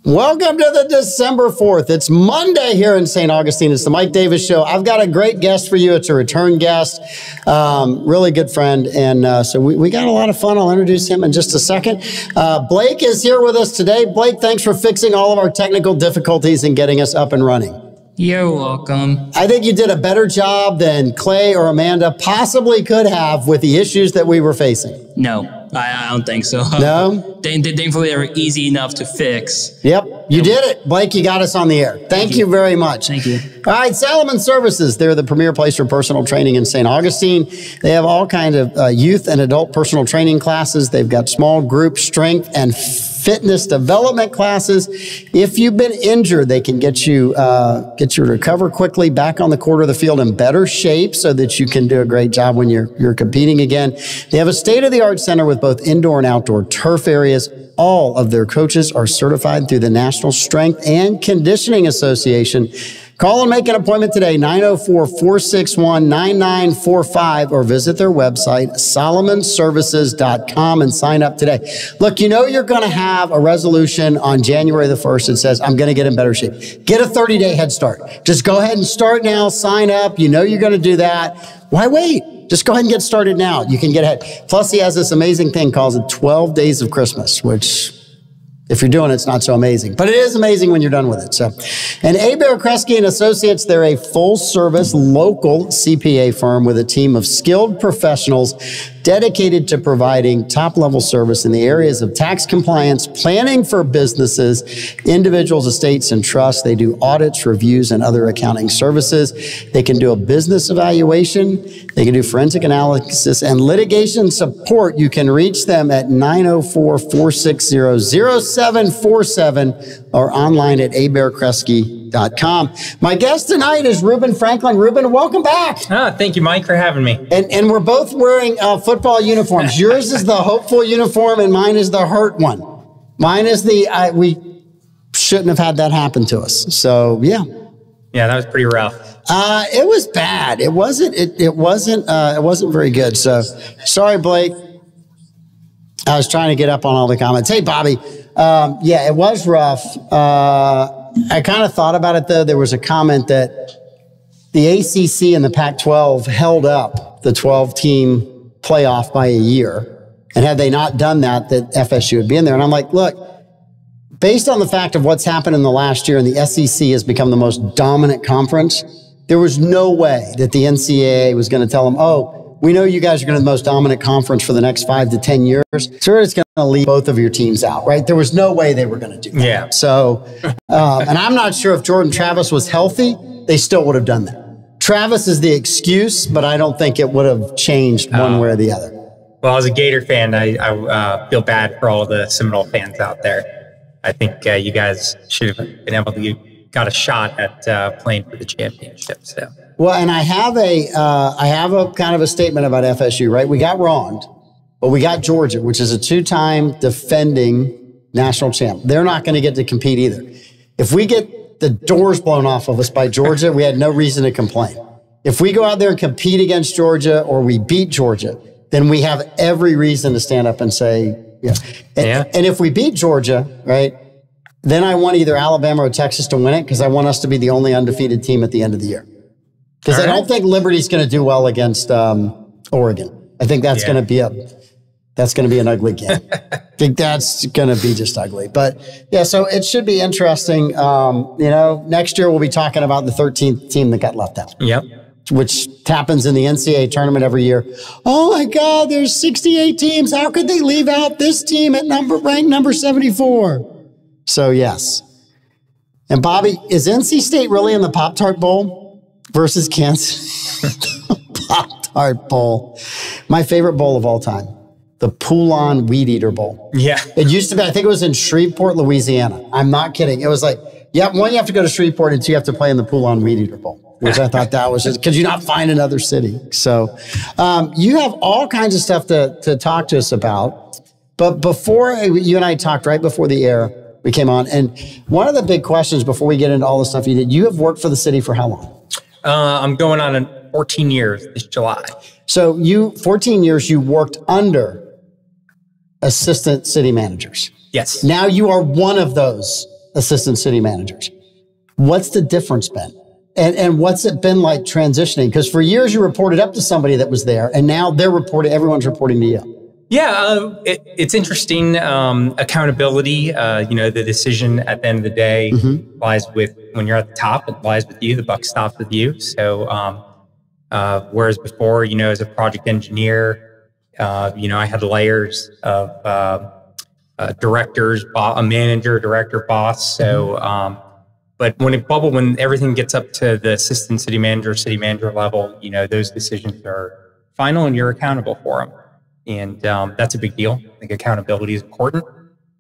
Welcome to the December 4th. It's Monday here in St. Augustine. It's the Mike Davis Show. I've got a great guest for you. It's a return guest, really good friend. And so we got a lot of fun. I'll introduce him in just a second. Blake is here with us today. Blake, thanks for fixing all of our technical difficulties and getting us up and running. You're welcome. I think you did a better job than Clay or Amanda possibly could have with the issues that we were facing. No, I don't think so. No? Thankfully, they were easy enough to fix. Yep, you did it. Blake, you got us on the air. Thank you very much. Thank you. All right, Salomon Services. They're the premier place for personal training in St. Augustine. They have all kinds of youth and adult personal training classes. They've got small group strength and fitness development classes. If you've been injured, they can get you to recover quickly, back on the court of the field in better shape so that you can do a great job when you're competing again. They have a state-of-the-art center with both indoor and outdoor turf areas. All of their coaches are certified through the National Strength and Conditioning Association. Call and make an appointment today, 904-461-9945, or visit their website, solomonservices.com, and sign up today. Look, you know you're going to have a resolution on January the 1st that says, I'm going to get in better shape. Get a 30-day head start. Just go ahead and start now, sign up. You know you're going to do that. Why wait? Just go ahead and get started now. You can get ahead. Plus, he has this amazing thing called 12 Days of Christmas, which, if you're doing it, it's not so amazing. But it is amazing when you're done with it. So, and Abear Kresge and Associates, they're a full-service local CPA firm with a team of skilled professionals dedicated to providing top-level service in the areas of tax compliance, planning for businesses, individuals, estates, and trusts. They do audits, reviews, and other accounting services. They can do a business evaluation. They can do forensic analysis and litigation support. You can reach them at 904-460-0747 or online at abearkresge.com. My guest tonight is Ruben Franklin. Ruben, welcome back. Thank you, Mike, for having me. And we're both wearing football uniforms. Yours is the hopeful uniform and mine is the hurt one. Mine is we shouldn't have had that happen to us. So, yeah. Yeah, that was pretty rough. It was bad. It wasn't very good. So, sorry, Blake. I was trying to get up on all the comments. Hey, Bobby. Yeah, it was rough. I kind of thought about it, though. There was a comment that the ACC and the Pac-12 held up the 12-team playoff by a year. And had they not done that, that FSU would be in there. And I'm like, look, based on the fact of what's happened in the last year and the SEC has become the most dominant conference, there was no way that the NCAA was going to tell them, oh, we know you guys are going to be the most dominant conference for the next 5 to 10 years. So we're just going to leave both of your teams out, right? There was no way they were going to do that. Yeah. So, and I'm not sure if Jordan Travis was healthy, they still would have done that. Travis is the excuse, but I don't think it would have changed one way or the other. Well, as a Gator fan, I feel bad for all of the Seminole fans out there. I think you guys should have been able to got a shot at playing for the championship. So. Well, and I have a kind of a statement about FSU, right? We got wronged, but we got Georgia, which is a 2-time defending national champ. They're not going to get to compete either. If we get the doors blown off of us by Georgia, we had no reason to complain. If we go out there and compete against Georgia or we beat Georgia, then we have every reason to stand up and say, yeah. And if we beat Georgia, right, then I want either Alabama or Texas to win it because I want us to be the only undefeated team at the end of the year. Because I don't think Liberty's going to do well against Oregon. I think that's going to be an ugly game. I think that's going to be just ugly. But yeah, so it should be interesting. Next year we'll be talking about the 13th team that got left out. Yep. Which happens in the NCAA tournament every year. Oh my God, there's 68 teams. How could they leave out this team at ranked number 74? So yes. And Bobby, is NC State really in the Pop-Tart Bowl versus Kansas? Pop-Tart Bowl. My favorite bowl of all time. The Poulon Weed Eater Bowl. Yeah. It used to be, I think it was in Shreveport, Louisiana. I'm not kidding. It was like, one, you have to go to Shreveport, and two, you have to play in the Poulon Weed Eater Bowl, which I thought that was just, could you not find another city? So you have all kinds of stuff to talk to us about. But before you and I talked right before the air, we came on. And one of the big questions before we get into all the stuff you did, you have worked for the city for how long? I'm going on 14 years this July. So 14 years you worked under assistant city managers. Yes. Now you are one of those assistant city managers. What's the difference been? And what's it been like transitioning? Because for years you reported up to somebody that was there, and now everyone's reporting to you. Yeah, it's interesting. Accountability, the decision at the end of the day lies with, when you're at the top, it lies with you. The buck stops with you. So, whereas before, as a project engineer, I had layers of directors, a manager, director, boss. So, but when everything gets up to the assistant city manager level, those decisions are final and you're accountable for them. And that's a big deal. I think accountability is important.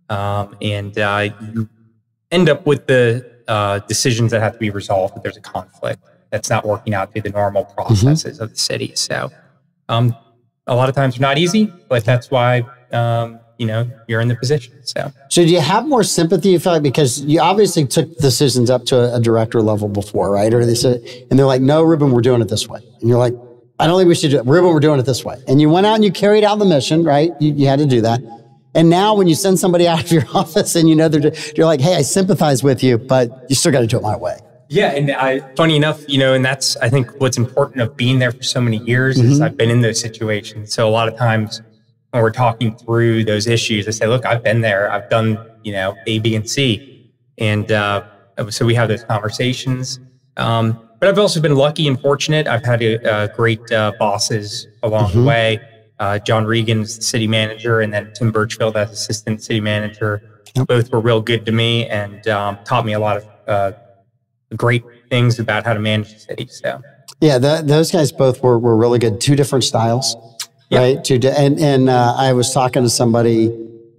And you end up with the decisions that have to be resolved if there's a conflict that's not working out through the normal processes of the city. So a lot of times they're not easy, but that's why you're in the position. So do you have more sympathy, you feel like, because you obviously took decisions up to a director level before, right? Or they said, and they're like, no, Ruben, we're doing it this way. And you're like, I don't think we should do it. Ruben, we're doing it this way. And you went out and you carried out the mission, right? You had to do that. And now when you send somebody out of your office and you're like, hey, I sympathize with you, but you still got to do it my way. Yeah. And funny enough, and that's, I think what's important of being there for so many years is I've been in those situations. So a lot of times when we're talking through those issues, I say, look, I've been there. I've done, A, B, and C. And so we have those conversations. But I've also been lucky and fortunate. I've had great bosses along the way. John Regan's the city manager, and then Tim Birchfield as assistant city manager. Both were real good to me and taught me a lot of great things about how to manage the city. So yeah, those guys both were really good. Two different styles, right? And I was talking to somebody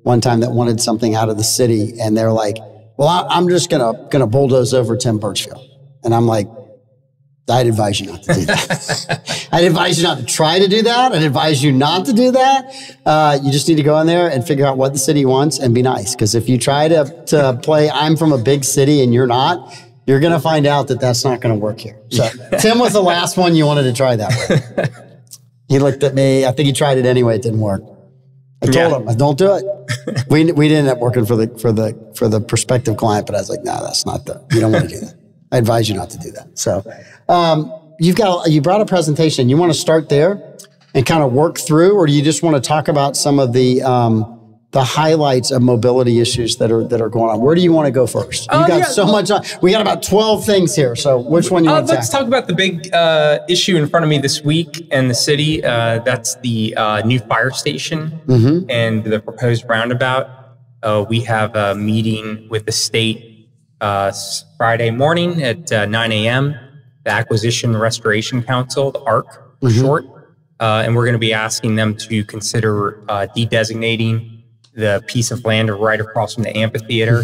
one time that wanted something out of the city, and they're like, "Well, I'm just gonna bulldoze over Tim Birchfield," and I'm like, I'd advise you not to do that. I'd advise you not to try to do that. I'd advise you not to do that. You just need to go in there and figure out what the city wants and be nice. Because if you try to play, I'm from a big city and you're not, you're going to find out that that's not going to work here. So Tim was the last one you wanted to try that with. He looked at me. I think he tried it anyway. It didn't work. I told him, don't do it. We didn't end up working for the prospective client, but I was like, no, that's not you don't want to do that. I advise you not to do that. So you brought a presentation. You want to start there and kind of work through, or do you just want to talk about some of the highlights of mobility issues that are going on? Where do you want to go first? You got so much on. We got about 12 things here. So which one you want to Let's talk about the big issue in front of me this week in the city. That's the new fire station and the proposed roundabout. We have a meeting with the state Friday morning at 9 a.m., the Acquisition Restoration Council, the ARC for short. And we're going to be asking them to consider de-designating the piece of land right across from the amphitheater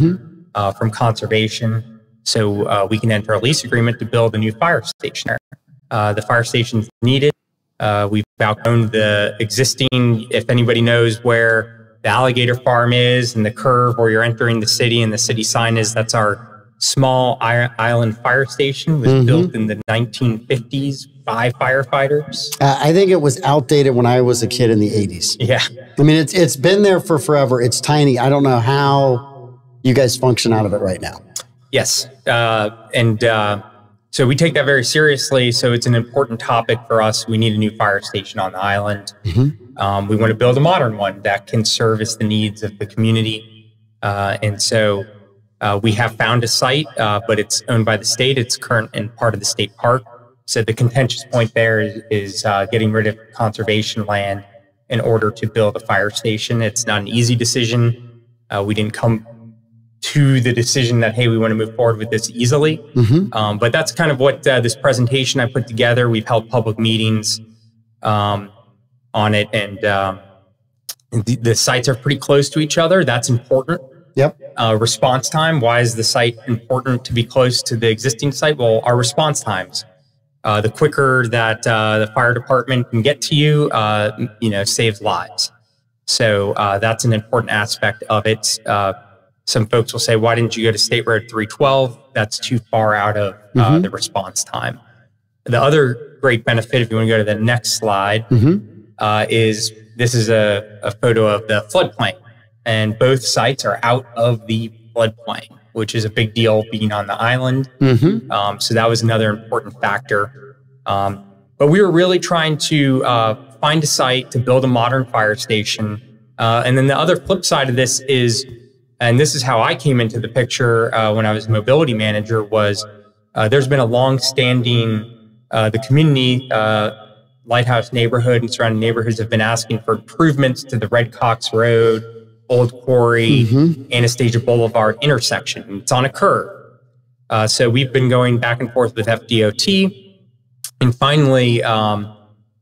from conservation, so we can enter a lease agreement to build a new fire station there. The fire station's needed. We've outgrown the existing, if anybody knows where the alligator farm is and the curve where you're entering the city and the city sign is, that's our small island fire station. Was built in the 1950s by firefighters. I think it was outdated when I was a kid in the 80s. Yeah. I mean, it's been there for forever. It's tiny. I don't know how you guys function out of it right now. Yes. So we take that very seriously. So it's an important topic for us. We need a new fire station on the island. We want to build a modern one that can service the needs of the community. And so we have found a site, but it's owned by the state. It's current and part of the state park. So the contentious point there is getting rid of conservation land in order to build a fire station. It's not an easy decision. We didn't come to the decision that, hey, we want to move forward with this easily. But that's kind of what this presentation I put together. We've held public meetings on it, and the sites are pretty close to each other. That's important. Yep. Response time. Why is the site important to be close to the existing site? Well, our response times. The quicker that the fire department can get to you, saves lives. So that's an important aspect of it. Some folks will say, why didn't you go to State Road 312? That's too far out of the response time. The other great benefit, if you want to go to the next slide, is this is a photo of the floodplain. And both sites are out of the floodplain, which is a big deal being on the island. So that was another important factor. But we were really trying to find a site to build a modern fire station. And then the other flip side of this is, and this is how I came into the picture when I was mobility manager, was there's been a long-standing, the community, Lighthouse neighborhood and surrounding neighborhoods have been asking for improvements to the Red Cox Road, Old Quarry, Anastasia Boulevard intersection. And it's on a curve. So we've been going back and forth with FDOT. And finally,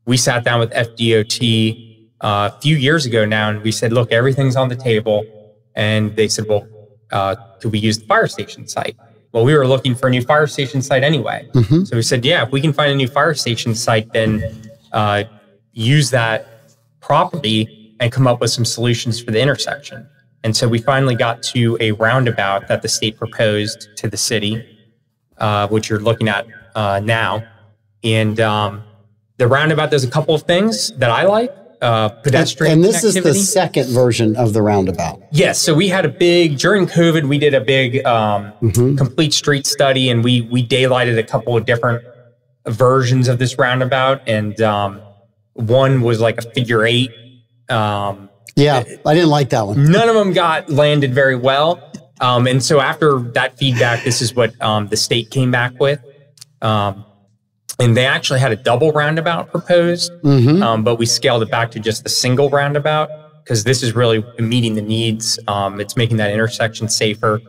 we sat down with FDOT a few years ago now, and we said, look, everything's on the table. And they said, well, could we use the fire station site? Well, we were looking for a new fire station site anyway. So we said, yeah, if we can find a new fire station site, then use that property and come up with some solutions for the intersection. And so we finally got to a roundabout that the state proposed to the city, which you're looking at now. And the roundabout does a couple of things that I like. Pedestrian and this connectivity. is the second version of the roundabout. Yes. So we had a big, during COVID, we did a big complete street study, and we daylighted a couple of different versions of this roundabout. And one was like a figure 8. Yeah, I didn't like that one. None of them got landed very well. And so after that feedback, this is what the state came back with. And they actually had a double roundabout proposed, but we scaled it back to just a single roundabout because this is really meeting the needs. It's making that intersection safer.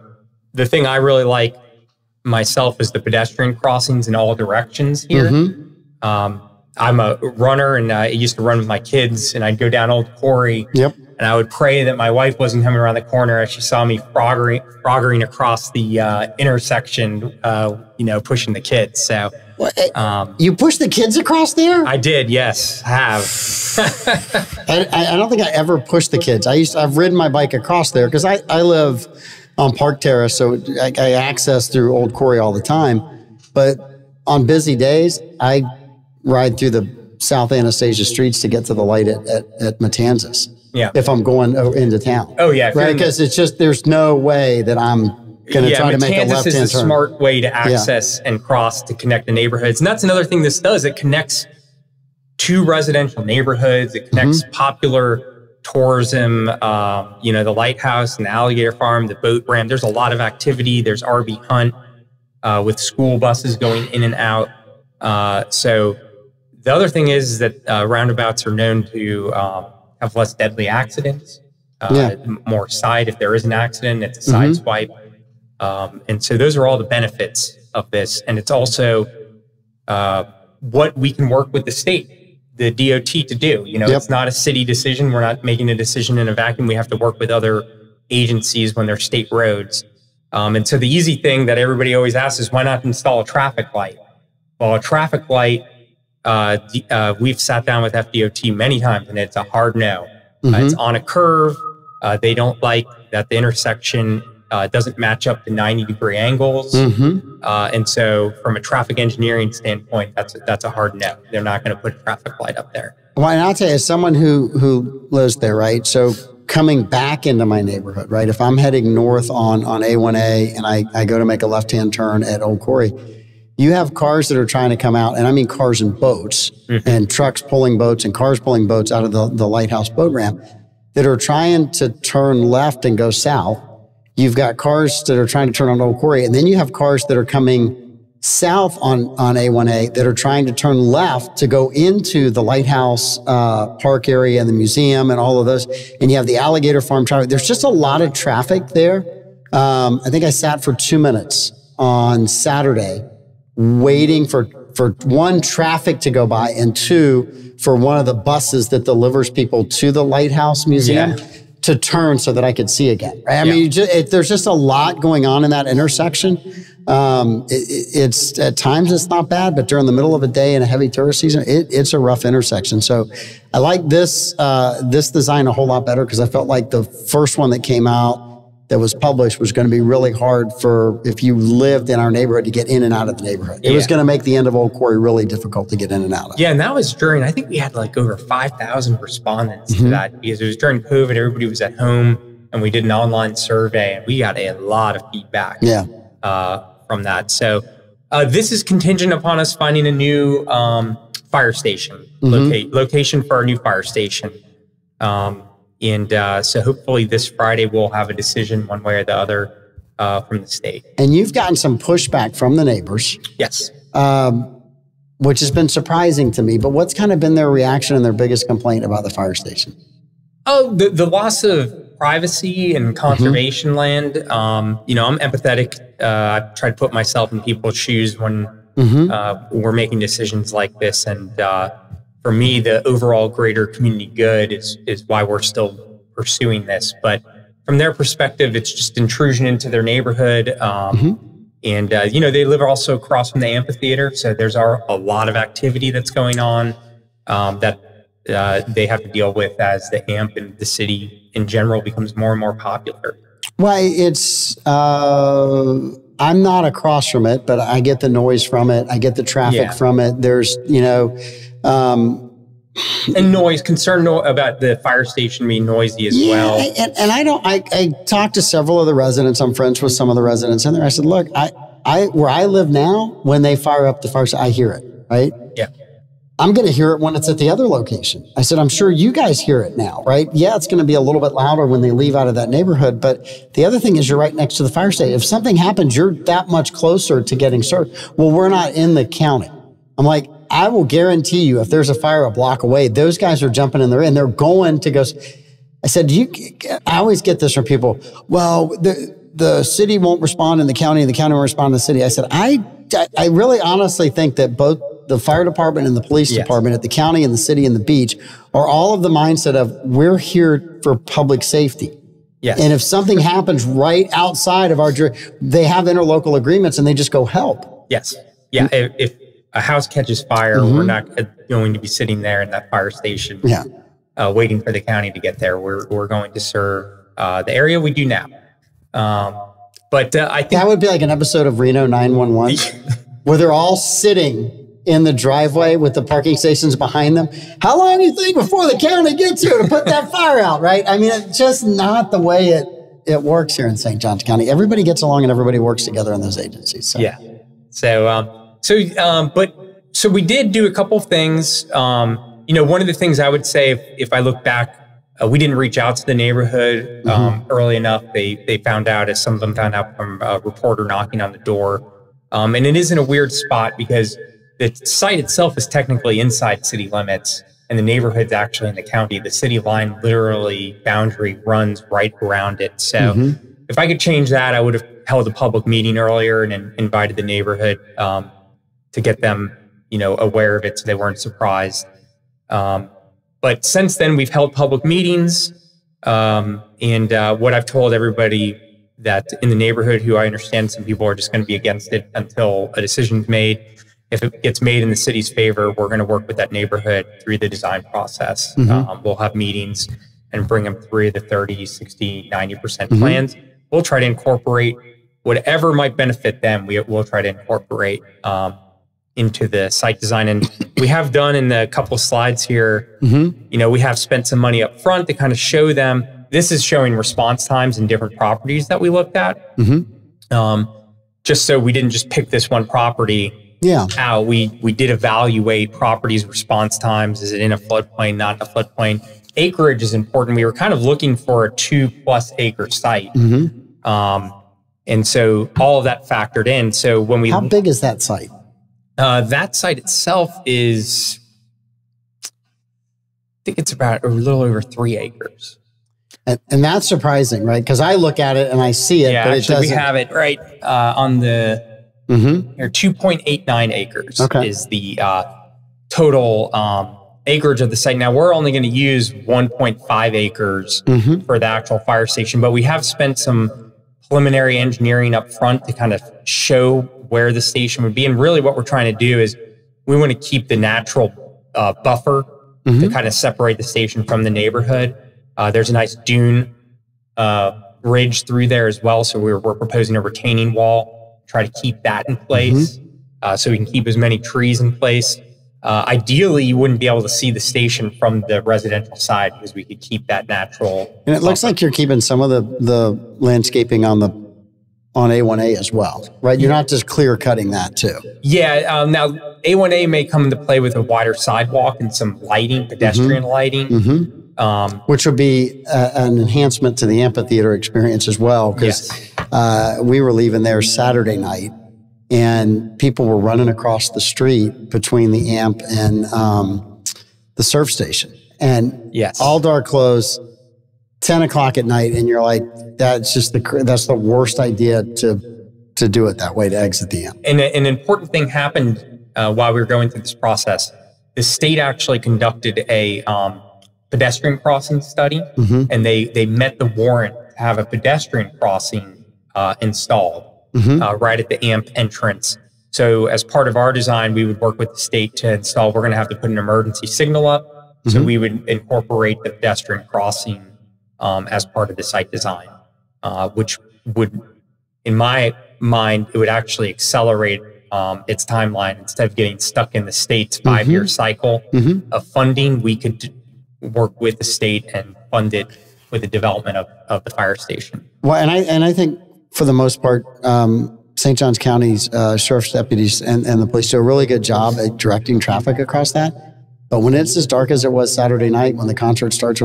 The thing I really like myself is the pedestrian crossings in all directions here. I'm a runner, and I used to run with my kids, and I'd go down Old Quarry. And I would pray that my wife wasn't coming around the corner as she saw me froggering across the intersection, pushing the kids. So you push the kids across there? I did, yes, I have. I don't think I ever pushed the kids. I've ridden my bike across there because I live on Park Terrace, so I access through Old Quarry all the time. But on busy days, I ride through the South Anastasia streets to get to the light at Matanzas. Yeah. If I'm going into town. Oh, yeah. Right? Because it's just, there's no way that I'm going to try to make a left-hand turn. Matanzas is a smart way to access and cross to connect the neighborhoods. And that's another thing this does. It connects two residential neighborhoods. It connects popular tourism, the lighthouse and the alligator farm, the boat ramp. There's a lot of activity. There's RV hunt with school buses going in and out. So the other thing is that roundabouts are known to have less deadly accidents, more side. If there is an accident, it's a side swipe. And so those are all the benefits of this. And it's also what we can work with the state, the DOT to do. It's not a city decision. We're not making a decision in a vacuum. We have to work with other agencies when they're state roads. And so the easy thing that everybody always asks is, why not install a traffic light? Well, a traffic light, we've sat down with FDOT many times, and it's a hard no. It's on a curve. They don't like that the intersection doesn't match up to 90-degree angles. And so from a traffic engineering standpoint, that's a hard no. They're not going to put a traffic light up there. Well, and I'll tell you, as someone who lives there, right? So coming back into my neighborhood, right? If I'm heading north on A1A and I go to make a left-hand turn at Old Quarry, you have cars that are trying to come out, and I mean cars and boats, and trucks pulling boats and cars pulling boats out of the lighthouse boat ramp that are trying to turn left and go south. You've got cars that are trying to turn on Old Quarry, and then you have cars that are coming south on A1A that are trying to turn left to go into the lighthouse park area and the museum and all of those. And you have the alligator farm traffic. There's just a lot of traffic there. I think I sat for 2 minutes on Saturday waiting for one, traffic to go by, and two, for one of the buses that delivers people to the Lighthouse Museum to turn so that I could see again. Right? I mean, there's just a lot going on in that intersection. It's at times it's not bad, but during the middle of a day in a heavy tourist season, it's a rough intersection. So I like this design a whole lot better because I felt like the first one that came out that was published was going to be really hard for if you lived in our neighborhood to get in and out of the neighborhood. It was going to make the end of Old Quarry really difficult to get in and out of. Yeah, and that was during, I think we had like over 5,000 respondents to that because it was during COVID. Everybody was at home, and and we did an online survey, and we got a lot of feedback from that. So this is contingent upon us finding a new fire station, location for our new fire station. So hopefully this Friday we'll have a decision one way or the other from the state. And you've gotten some pushback from the neighbors. Yes. Which has been surprising to me. But what's kind of been their reaction and their biggest complaint about the fire station? Oh, the loss of privacy and conservation land. I'm empathetic. I try to put myself in people's shoes when we're making decisions like this. And for me, the overall greater community good is why we're still pursuing this. But from their perspective, it's just intrusion into their neighborhood. And, they live also across from the amphitheater. So there's a lot of activity that's going on that they have to deal with as the amp and the city in general becomes more and more popular. Well, it's, I'm not across from it, but I get the noise from it. I get the traffic from it. There's, and noise, concern about the fire station being noisy as well. And I talked to several of the residents. I'm friends with some of the residents in there. I said, look, where I live now, when they fire up the fire station, I hear it, right? Yeah. I'm going to hear it when it's at the other location. I said, I'm sure you guys hear it now, right? Yeah, it's going to be a little bit louder when they leave out of that neighborhood. But the other thing is you're right next to the fire station. If something happens, you're that much closer to getting served. Well, we're not in the county. I'm like, I will guarantee you, if there's a fire a block away, those guys are jumping in there and they're going to go. I said, I always get this from people. Well, the city won't respond in the county and the county won't respond to the city. I said, I really honestly think that both the fire department and the police department at the county and the city and the beach are all of the mindset of we're here for public safety. Yes. And if something happens right outside of they have interlocal agreements and they just go help. Yes. Yeah. If a house catches fire, we're not going to be sitting there in that fire station waiting for the county to get there. We're going to serve the area we do now. But I think that would be like an episode of Reno 911 where they're all sitting in the driveway with the parking stations behind them. How long do you think before the county gets here to put that fire out, right? I mean, it's just not the way it works here in St. Johns County. Everybody gets along and everybody works together in those agencies. So. Yeah. So we did do a couple of things. One of the things I would say, if I look back, we didn't reach out to the neighborhood early enough. They found out, as some of them found out from a reporter knocking on the door. And it is in a weird spot because the site itself is technically inside city limits and the neighborhood's actually in the county. The city line boundary runs right around it. So if I could change that, I would have held a public meeting earlier and invited the neighborhood to get them, aware of it so they weren't surprised. But since then, we've held public meetings. And what I've told everybody that in the neighborhood, who I understand some people are just going to be against it until a decision's made. If it gets made in the city's favor, we're going to work with that neighborhood through the design process. We'll have meetings and bring them through the 30, 60, 90% plans. We'll try to incorporate whatever might benefit them. We'll try to incorporate into the site design. And we have done in the couple of slides here, we have spent some money up front to kind of show them. This is showing response times in different properties that we looked at. Just so we didn't just pick this one property. How we did evaluate properties' response times. Is it in a floodplain, not in a floodplain? Acreage is important. We were kind of looking for a 2+ acre site. And so all of that factored in. So when we... How big is that site? That site itself is, I think it's about a little over 3 acres. And that's surprising, right? Because I look at it and I see it, but it doesn't... we have it right on the... Here, 2.89 acres is the total acreage of the site. Now, we're only going to use 1.5 acres for the actual fire station, but we have spent some preliminary engineering up front to kind of show where the station would be. And really what we're trying to do is we want to keep the natural buffer to kind of separate the station from the neighborhood. There's a nice dune ridge through there as well. So we're proposing a retaining wall, try to keep that in place so we can keep as many trees in place. Ideally, you wouldn't be able to see the station from the residential side because we could keep that natural. And it looks like you're keeping some of the landscaping on A1A as well, right? You're not just clear cutting that too. Yeah. Now, A1A may come into play with a wider sidewalk and some lighting, pedestrian lighting. Which would be an enhancement to the amphitheater experience as well, because we were leaving there Saturday night, and people were running across the street between the amp and the surf station. And all door closed, 10 o'clock at night, and you're like, that's the worst idea to do it that way, to exit the amp. And an important thing happened while we were going through this process. The state actually conducted a pedestrian crossing study, and they met the warrant to have a pedestrian crossing installed right at the amp entrance. So as part of our design, we would work with the state to install, we're going to have to put an emergency signal up. So we would incorporate the pedestrian crossing as part of the site design, which would, in my mind, it would actually accelerate its timeline. Instead of getting stuck in the state's 5-year cycle of funding, we could work with the state and fund it with the development of the fire station. Well, and I think for the most part, St. Johns County's sheriff's deputies and the police do a really good job at directing traffic across that. But when it's as dark as it was Saturday night, when the concert starts,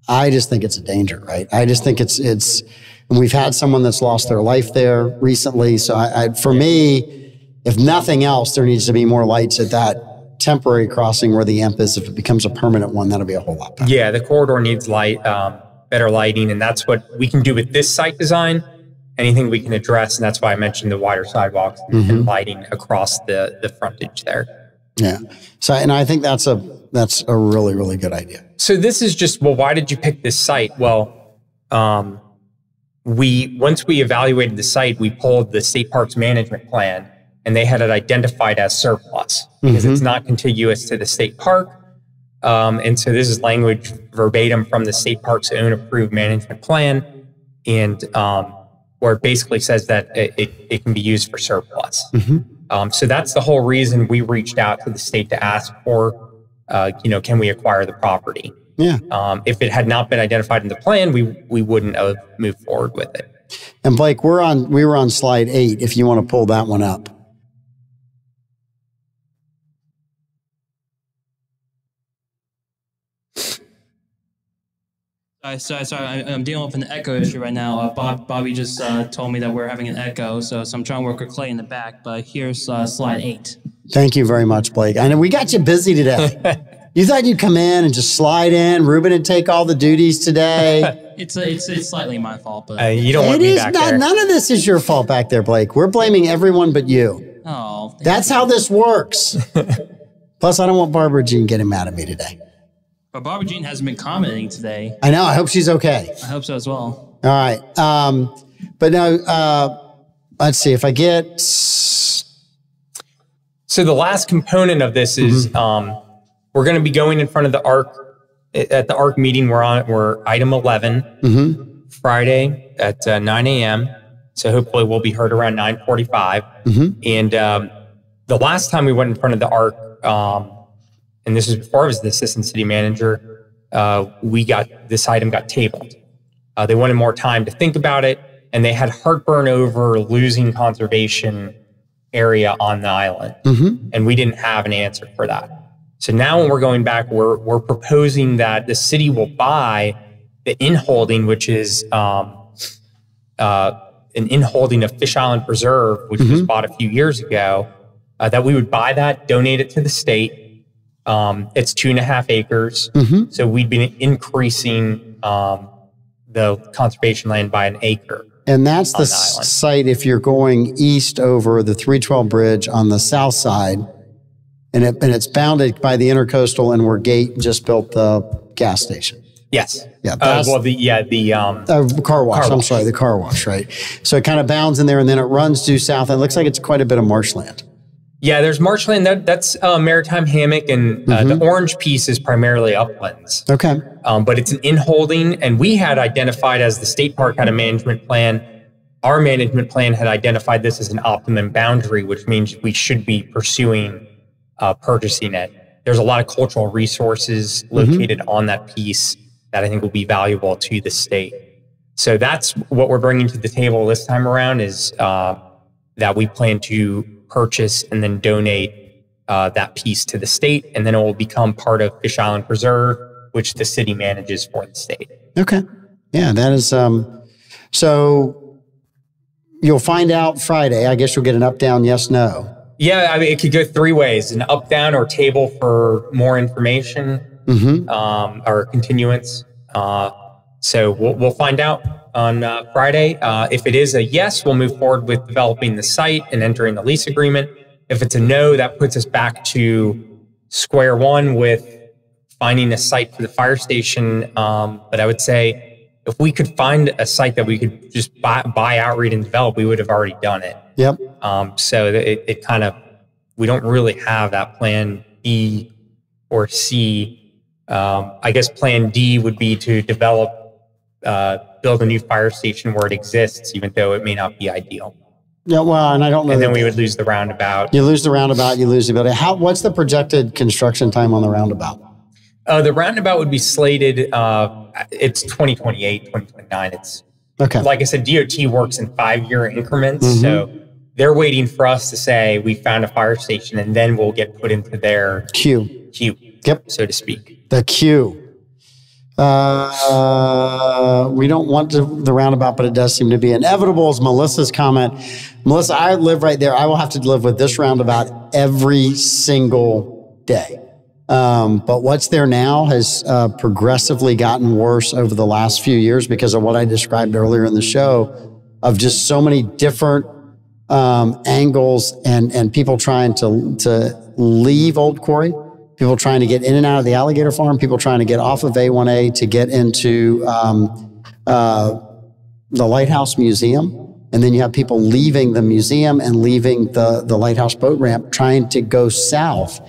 I just think it's a danger, right? I just think it's, and we've had someone that's lost their life there recently. So for me, if nothing else, there needs to be more lights at that temporary crossing where the amp is. If it becomes a permanent one, that'll be a whole lot better. Yeah, the corridor needs light, better lighting, and that's what we can do with this site design. Anything we can address, and that's why I mentioned the wider sidewalks and lighting across the frontage there. Yeah. So, and I think that's a really, really good idea. So this is just, well, why did you pick this site? Well, once we evaluated the site, we pulled the state parks management plan, and they had it identified as surplus because it's not contiguous to the state park. And so this is language verbatim from the state park's own approved management plan, and where it basically says that it can be used for surplus. So that's the whole reason we reached out to the state to ask for, can we acquire the property? Yeah. If it had not been identified in the plan, we wouldn't have moved forward with it. And Blake, we were on slide 8, if you want to pull that one up. Sorry, I'm dealing with an echo issue right now. Bobby just told me that we're having an echo, so I'm trying to work with Clay in the back, but here's slide 8. Thank you very much, Blake. I know we got you busy today. You thought you'd come in and just slide in. Ruben would take all the duties today. It's slightly my fault, but you don't want me back there. None of this is your fault back there, Blake. We're blaming everyone but you. Oh, that's how this works. Plus, I don't want Barbara Jean getting mad at me today. But Barbara Jean hasn't been commenting today. I know. I hope she's okay. I hope so as well. All right. But now, let's see if I get. So the last component of this is we're going to be going in front of the ARC at the ARC meeting. We're item 11 Friday at 9 a.m. So hopefully we'll be heard around 9:45. And the last time we went in front of the ARC, and this is before I was the assistant city manager, this item got tabled. They wanted more time to think about it, and they had heartburn over losing conservation area on the island. And we didn't have an answer for that. So now when we're going back, we're proposing that the city will buy the in-holding, which is an in-holding of Fish Island Preserve, which was bought a few years ago, that we would buy that, donate it to the state. It's 2.5 acres. So we'd be increasing the conservation land by 1 acre. And that's the site if you're going east over the 312 bridge on the south side. And it's bounded by the Intercoastal and where Gate just built the gas station. Yes. Yeah. The car wash. I'm sorry, the car wash, right? So it kind of bounds in there and then it runs due south. And it looks like it's quite a bit of marshland. Yeah, there's marshland. That's maritime hammock, and the orange piece is primarily uplands. Okay. But it's an in-holding, and we had identified, as the state park had a management plan, our management plan had identified this as an optimum boundary, which means we should be pursuing purchasing it. There's a lot of cultural resources located on that piece that I think will be valuable to the state. So that's what we're bringing to the table this time around, is that we plan to purchase and then donate that piece to the state, and then it will become part of Fish Island Preserve, which the city manages for the state. Okay. Yeah, that is, so you'll find out Friday. I guess you'll get an up, down, yes, no. Yeah, I mean, it could go three ways: an up, down, or table for more information, or continuance. So we'll find out on Friday. If it is a yes, we'll move forward with developing the site and entering the lease agreement. If it's a no, that puts us back to square one with finding a site for the fire station. But I would say if we could find a site that we could just buy outright and develop, we would have already done it. Yep. So it kind of, we don't really have that plan B or C. I guess plan D would be to develop, build a new fire station where it exists, even though it may not be ideal. Yeah, well, and I don't know. And then we would lose the roundabout. You lose the roundabout, you lose the building. What's the projected construction time on the roundabout? The roundabout would be slated, it's 2028, 2029. It's, okay. Like I said, DOT works in 5-year increments. So they're waiting for us to say we found a fire station, and then we'll get put into their queue, yep, so to speak. The queue. We don't want the roundabout, but it does seem to be inevitable, is Melissa's comment. Melissa, I live right there. I will have to live with this roundabout every single day. But what's there now has progressively gotten worse over the last few years because of what I described earlier in the show, of just so many different angles and people trying to leave Old Quarry, people trying to get in and out of the alligator farm, people trying to get off of A1A to get into the Lighthouse Museum. And then you have people leaving the museum and leaving the Lighthouse boat ramp trying to go south.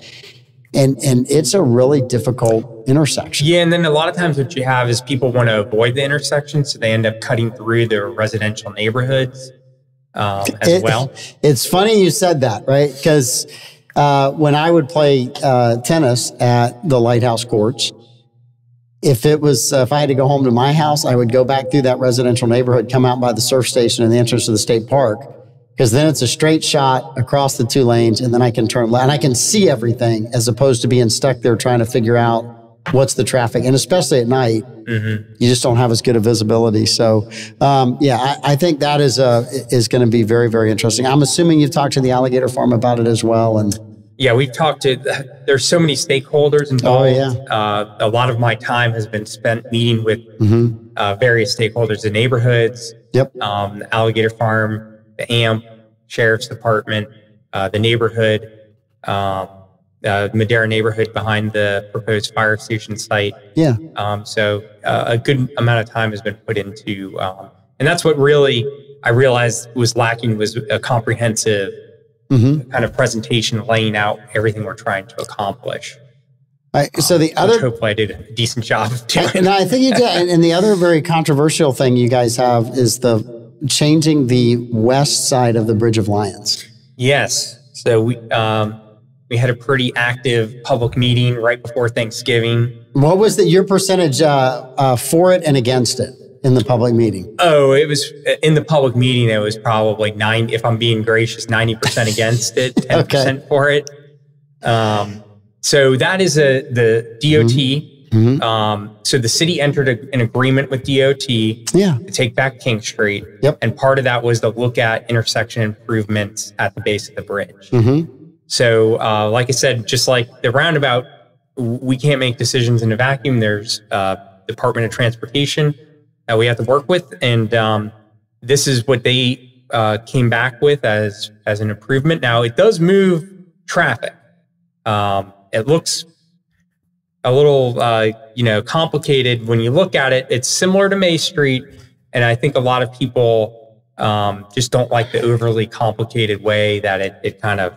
And it's a really difficult intersection. Yeah, and then a lot of times what you have is people want to avoid the intersection, so they end up cutting through their residential neighborhoods as well. It's funny you said that, right? Because when I would play tennis at the Lighthouse courts, if I had to go home to my house, I would go back through that residential neighborhood, come out by the surf station and the entrance to the state park, because then it's a straight shot across the 2 lanes, and then I can turn left and I can see everything, as opposed to being stuck there trying to figure out what's the traffic. And especially at night, you just don't have as good a visibility. So, yeah, I think that is going to be very, very interesting. I'm assuming you've talked to the alligator farm about it as well. And yeah, we've talked to, there's so many stakeholders involved. Oh, yeah. A lot of my time has been spent meeting with various stakeholders, the neighborhoods, the alligator farm, the AMP, Sheriff's Department, the neighborhood, the Madera neighborhood behind the proposed fire station site. Yeah. So a good amount of time has been put into, and that's what really I realized was lacking, was a comprehensive kind of presentation laying out everything we're trying to accomplish. So the other, hopefully I did a decent job of doing. And I think you did. And the other very controversial thing you guys have is the changing the west side of the Bridge of Lions. Yes. So we had a pretty active public meeting right before Thanksgiving. What was your percentage for it and against it in the public meeting? Oh, it was in the public meeting. It was probably 90. If I'm being gracious, 90% against it, 10% for it. So that is the DOT. So the city entered an agreement with DOT to take back King Street. And part of that was to look at intersection improvements at the base of the bridge. So like I said, just like the roundabout, we can't make decisions in a vacuum. There's Department of Transportation that we have to work with. And this is what they came back with as an improvement. Now, it does move traffic. It looks a little, complicated when you look at it. It's similar to May Street, and I think a lot of people just don't like the overly complicated way that it kind of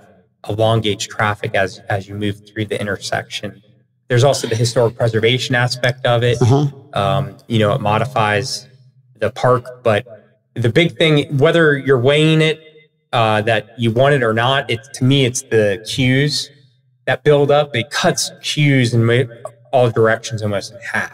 elongates traffic as you move through the intersection. There's also the historic preservation aspect of it. It modifies the park, but the big thing, whether you're weighing it that you want it or not, to me, it's the queues. that build up, it cuts queues in all directions almost in half.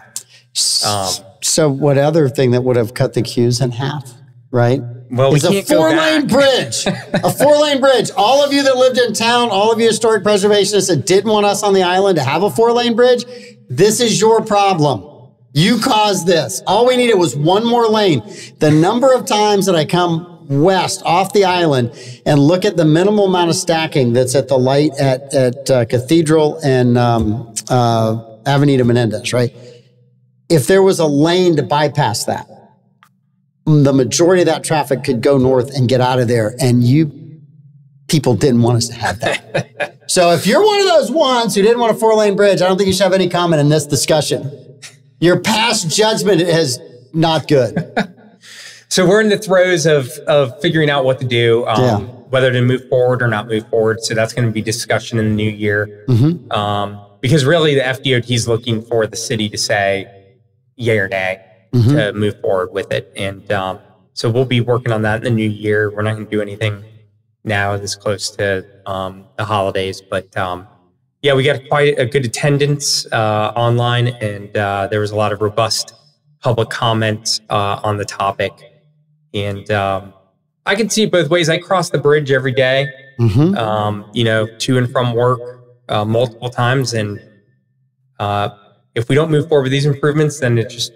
So what other thing that would have cut the queues in half, right? Well, is a four-lane bridge. A four-lane bridge. All of you that lived in town, all of you historic preservationists that didn't want us on the island to have a four-lane bridge, this is your problem. You caused this. All we needed was one more lane. The number of times that I come west off the island and look at the minimal amount of stacking that's at the light at Cathedral and Avenida Menendez, right? If there was a lane to bypass that, the majority of that traffic could go north and get out of there. And you people didn't want us to have that. So if you're one of those ones who didn't want a four-lane bridge, I don't think you should have any comment in this discussion. Your past judgment is not good. So we're in the throes of figuring out what to do, whether to move forward or not move forward. So that's going to be discussion in the new year. Because really the FDOT is looking for the city to say yay or nay to move forward with it. And so we'll be working on that in the new year. We're not going to do anything now this close to the holidays. But yeah, we got quite a good attendance online, and there was a lot of robust public comment on the topic. And I can see it both ways. I cross the bridge every day, you know, to and from work multiple times. And if we don't move forward with these improvements, then it just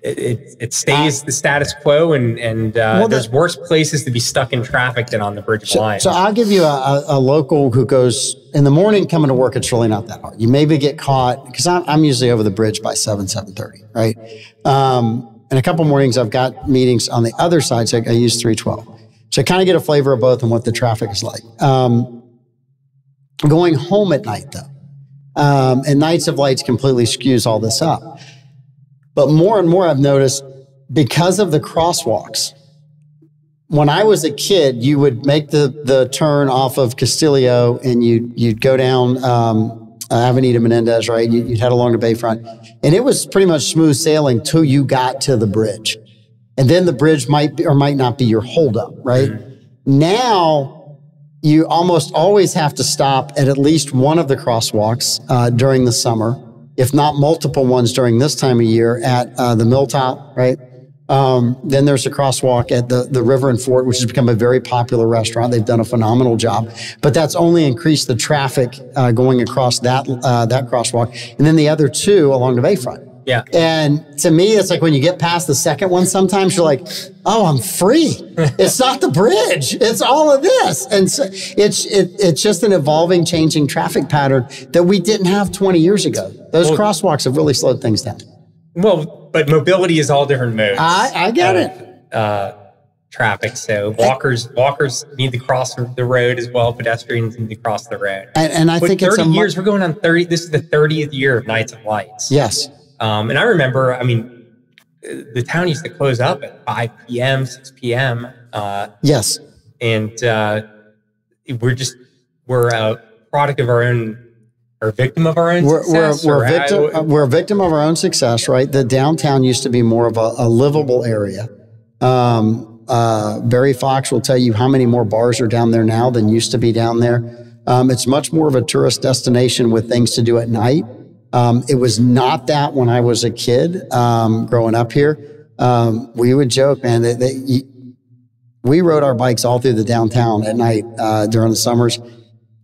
it stays the status quo, and there's worse places to be stuck in traffic than on the Bridge of Lions. So I'll give you a local who goes in the morning coming to work. It's really not that hard. You maybe get caught because I'm usually over the bridge by 7:30, right? And a couple mornings I've got meetings on the other side, so I use 312. So I kind of get a flavor of both and what the traffic is like. Going home at night though, and Nights of Lights completely skews all this up. But more and more I've noticed because of the crosswalks. When I was a kid, you would make the turn off of Castillo and you'd go down Avenida Menendez, right? You'd head along the Bayfront. And it was pretty much smooth sailing till you got to the bridge. And then the bridge might be, or might not be your holdup, right? Now, you almost always have to stop at least one of the crosswalks during the summer, if not multiple ones during this time of year at the Milltop, right? Then there's a crosswalk at the River and Fort, which has become a very popular restaurant. They've done a phenomenal job, but that's only increased the traffic going across that crosswalk. And then the other two along the Bayfront. Yeah. And to me, it's like when you get past the second one, sometimes you're like, oh, I'm free. It's not the bridge. It's all of this. And so it's just an evolving, changing traffic pattern that we didn't have 20 years ago. Those crosswalks have really slowed things down. Well, but mobility is all different modes. I get it. Traffic. So walkers need to cross the road as well. Pedestrians need to cross the road. And I think 30 years, we're going on 30. This is the 30th year of Nights of Lights. Yes. And I remember, I mean, the town used to close up at 5 p.m., 6 p.m. Yes. And we're a product of our own, or a victim of our own success. We're a victim of our own success, right? The downtown used to be more of a livable area. Barry Fox will tell you how many more bars are down there now than used to be down there. It's much more of a tourist destination with things to do at night. It was not that when I was a kid growing up here. We would joke, man, we rode our bikes all through the downtown at night during the summers.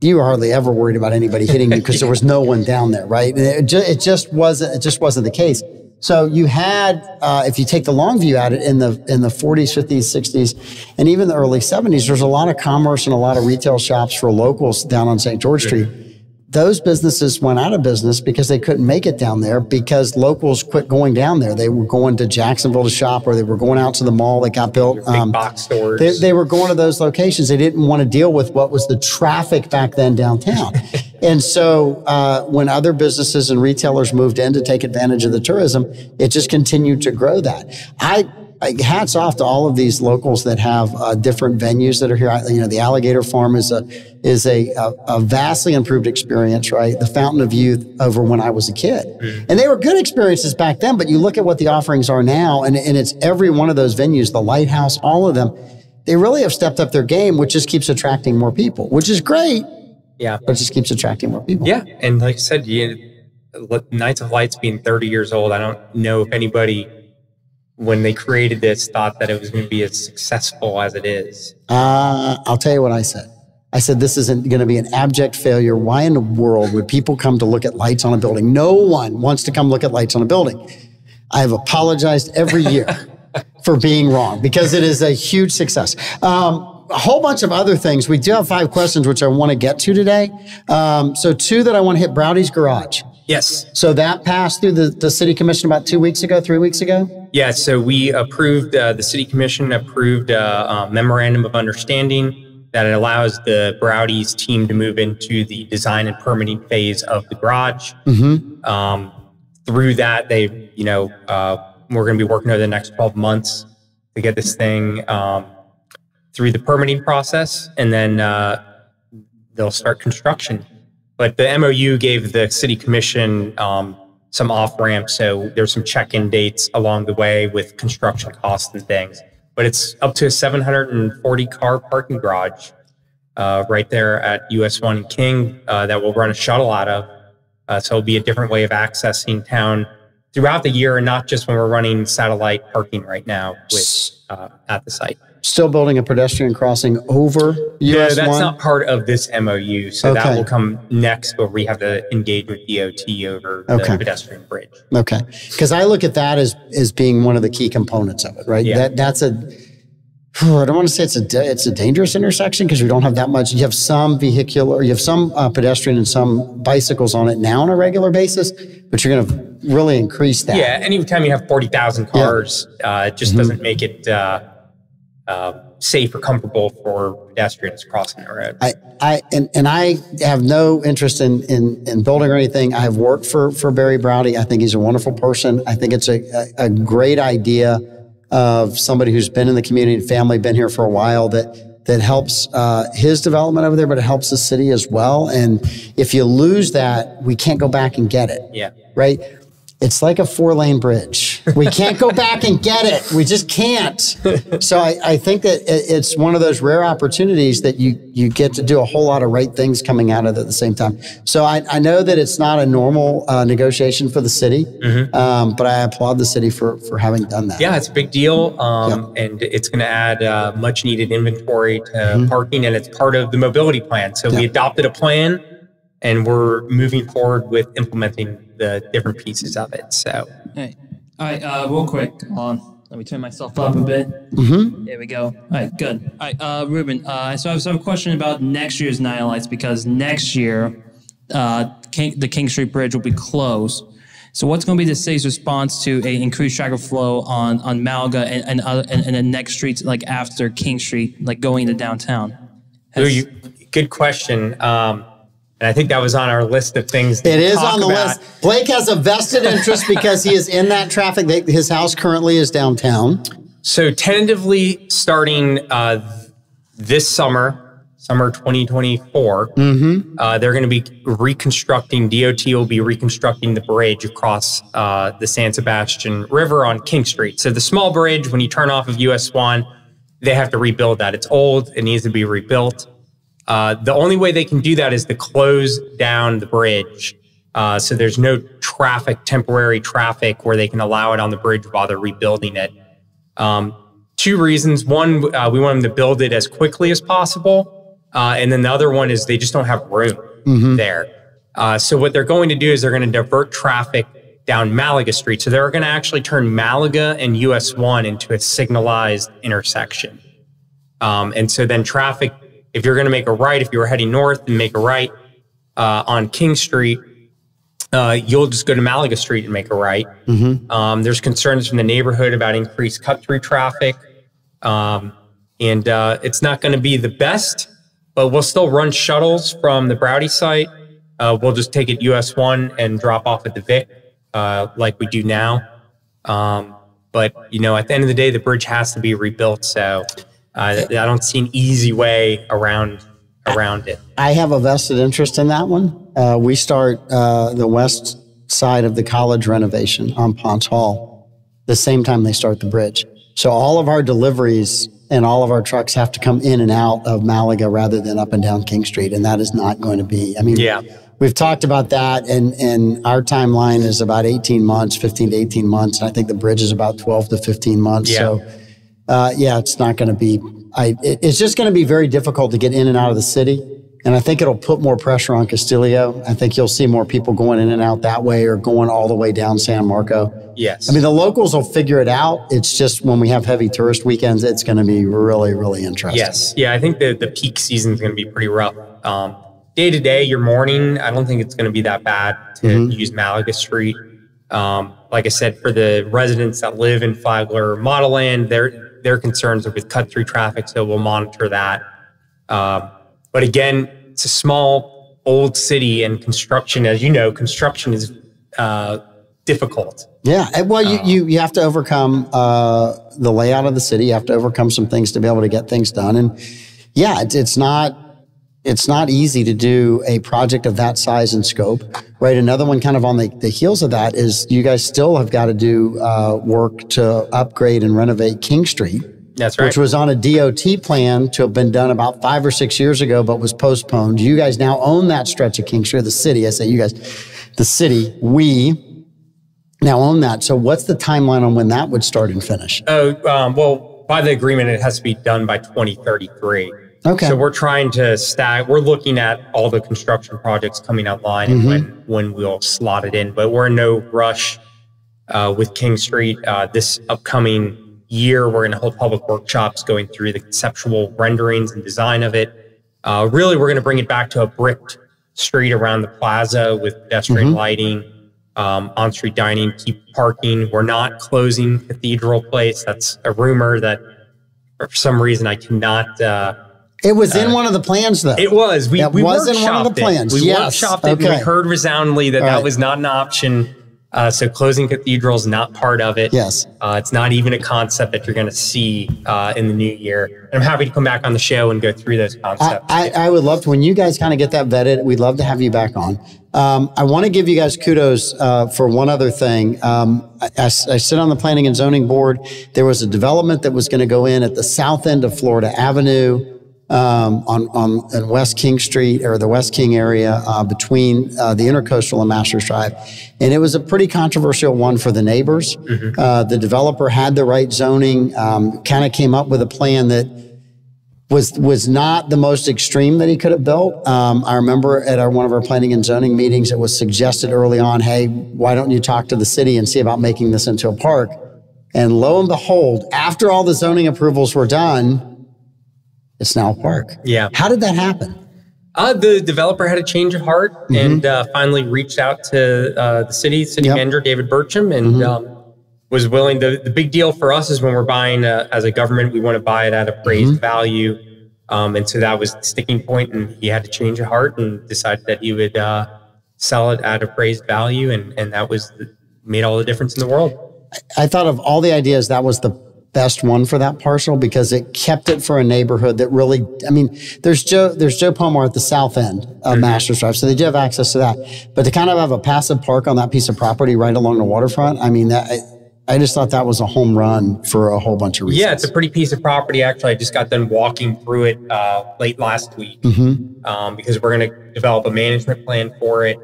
You were hardly ever worried about anybody hitting you because there was no one down there, right? It just wasn't the case. So you had, if you take the long view at it, in the 40s, 50s, 60s, and even the early 70s, there's a lot of commerce and a lot of retail shops for locals down on St. George Street. Those businesses went out of business because they couldn't make it down there because locals quit going down there. They were going to Jacksonville to shop, or they were going out to the mall that got built. Big box stores. They were going to those locations. They didn't want to deal with what was the traffic back then downtown. And so when other businesses and retailers moved in to take advantage of the tourism, it just continued to grow that. Hats off to all of these locals that have different venues that are here. You know, the Alligator Farm is a vastly improved experience, right? The Fountain of Youth over when I was a kid. And they were good experiences back then, but you look at what the offerings are now, and it's every one of those venues, the Lighthouse, all of them, they really have stepped up their game, which just keeps attracting more people, which is great. Yeah. But it just keeps attracting more people. Yeah. And like I said, Nights of Lights being 30 years old, I don't know if anybody, when they created this, thought that it was going to be as successful as it is. I'll tell you what I said. I said, this isn't going to be an abject failure. Why in the world would people come to look at lights on a building? No one wants to come look at lights on a building. I have apologized every year for being wrong because it is a huge success. A whole bunch of other things. We do have 5 questions, which I want to get to today. So 2 that I want to hit, Browdy's Garage. Yes. So that passed through the city commission about 2 weeks ago, 3 weeks ago? Yeah, so we approved, the city commission approved a memorandum of understanding that it allows the Browdy's team to move into the design and permitting phase of the garage. Through that, they, we're going to be working over the next 12 months to get this thing through the permitting process, and then they'll start construction. But the MOU gave the city commission some off-ramps, so there's some check-in dates along the way with construction costs and things. But it's up to a 740-car parking garage right there at US 1 and King that we'll run a shuttle out of. So it'll be a different way of accessing town throughout the year, and not just when we're running satellite parking right now with, at the site. Still building a pedestrian crossing over US 1? No, that's not part of this MOU. So that will come next, where we have to engage with DOT over the pedestrian bridge. Okay. Because I look at that as being one of the key components of it, right? Yeah. That's I don't want to say it's a dangerous intersection because we don't have that much. You have some vehicular, you have some pedestrian and some bicycles on it now on a regular basis, but you're going to really increase that. Yeah. Anytime you have 40,000 cars, it just doesn't make it safe or comfortable for pedestrians crossing the road. I have no interest in building or anything. I have worked for Barry Browdy. I think he's a wonderful person. I think it's a great idea of somebody who's been in the community and family, been here for a while, that helps his development over there, but it helps the city as well. And if you lose that, we can't go back and get it. Yeah. Right? It's like a 4-lane bridge. We can't go back and get it. We just can't. So I think that it's one of those rare opportunities that you get to do a whole lot of right things coming out of it at the same time. So I know that it's not a normal negotiation for the city, but I applaud the city for having done that. Yeah, it's a big deal. And it's going to add much needed inventory to parking, and it's part of the mobility plan. So we adopted a plan, and we're moving forward with implementing the different pieces of it. So, hey, all right, real quick, let me turn myself up a bit. There we go. All right, good. All right, Ruben. So I have a question about next year's Night of Lights, because next year the King Street Bridge will be closed. So what's going to be the city's response to a increased traffic flow on Malga and the next streets, like after King Street, like going into downtown? Good question. And I think that was on our list of things to It is talk on the about. list. Blake has a vested interest because he is in that traffic. His house currently is downtown. So tentatively starting this summer 2024, they're going to be reconstructing, DOT will be reconstructing the bridge across the San Sebastian River on King Street. So the small bridge, when you turn off of US 1, they have to rebuild that. It's old. It needs to be rebuilt. The only way they can do that is to close down the bridge. So there's no temporary traffic where they can allow it on the bridge while they're rebuilding it. 2 reasons. One, we want them to build it as quickly as possible. And then the other one is they just don't have room there. So what they're going to do is they're going to divert traffic down Malaga Street. So they're going to actually turn Malaga and US 1 into a signalized intersection. And so then traffic, if you're going to make a right, if you were heading north and make a right on King Street, you'll just go to Malaga Street and make a right. There's concerns from the neighborhood about increased cut-through traffic. And it's not going to be the best, but we'll still run shuttles from the Browdy site. We'll just take it US 1 and drop off at the Vic like we do now. But, at the end of the day, the bridge has to be rebuilt. So I don't see an easy way around it. I have a vested interest in that one. We start the west side of the college renovation on Ponce Hall the same time they start the bridge. So all of our deliveries and all of our trucks have to come in and out of Malaga rather than up and down King Street. And that is not going to be, I mean, we've talked about that, and our timeline is about 18 months, 15 to 18 months. And I think the bridge is about 12 to 15 months. Yeah. So, it's not going to be, it's just going to be very difficult to get in and out of the city. And I think it'll put more pressure on Castillo. I think you'll see more people going in and out that way or going all the way down San Marco. Yes. I mean, the locals will figure it out. It's just when we have heavy tourist weekends, it's going to be really, really interesting. Yes. Yeah, I think the peak season is going to be pretty rough. Day to day, your morning, I don't think it's going to be that bad to use Malaga Street. Like I said, for the residents that live in Flagler Model Land, their concerns are with cut-through traffic, so we'll monitor that. But again, it's a small, old city, and construction, as you know, construction is difficult. Yeah. Well, you have to overcome the layout of the city. You have to overcome some things to be able to get things done. And yeah, it's not easy to do a project of that size and scope, right? Another one kind of on the heels of that is you guys still have got to do work to upgrade and renovate King Street. That's right. Which was on a DOT plan to have been done about 5 or 6 years ago, but was postponed. You guys now own that stretch of King Street, the city. I say you guys, the city, we now own that. So what's the timeline on when that would start and finish? Well, by the agreement, it has to be done by 2033. Okay. So we're trying to we're looking at all the construction projects coming online and when we'll slot it in, but we're in no rush with King Street. This upcoming year, we're going to hold public workshops going through the conceptual renderings and design of it. Really, we're going to bring it back to a bricked street around the plaza with pedestrian lighting, on-street dining, keep parking. We're not closing Cathedral Place. That's a rumor that for some reason I cannot... It was in one of the plans, though. It was. We was in one of the plans. We workshopped it. And we heard resoundingly that was not an option. So closing Cathedral is not part of it. Yes. It's not even a concept that you're going to see in the new year. And I'm happy to come back on the show and go through those concepts. I would love to, when you guys kind of get that vetted, we'd love to have you back on. I want to give you guys kudos for one other thing. I sit on the Planning and Zoning Board. There was a development that was going to go in at the south end of Florida Avenue, on West King Street, or the West King area, between the Intercoastal and Masters Drive. And it was a pretty controversial one for the neighbors. The developer had the right zoning, kind of came up with a plan that was not the most extreme that he could have built. I remember at one of our planning and zoning meetings, it was suggested early on, hey, why don't you talk to the city and see about making this into a park? And lo and behold, after all the zoning approvals were done, it's now a park. Yeah. How did that happen? The developer had a change of heart and finally reached out to the city manager, David Burcham, and was willing. The big deal for us is when we're buying as a government, we want to buy it at appraised value. And so that was the sticking point, and he had to change of heart and decided that he would sell it at appraised value. And that made all the difference in the world. I thought of all the ideas, that was the best one for that parcel because it kept it for a neighborhood that really, I mean, there's Joe Palmer at the south end of Masters Drive, so they do have access to that. But to kind of have a passive park on that piece of property right along the waterfront, I mean, I just thought that was a home run for a whole bunch of reasons. Yeah, it's a pretty piece of property. Actually, I just got done walking through it late last week because we're going to develop a management plan for it.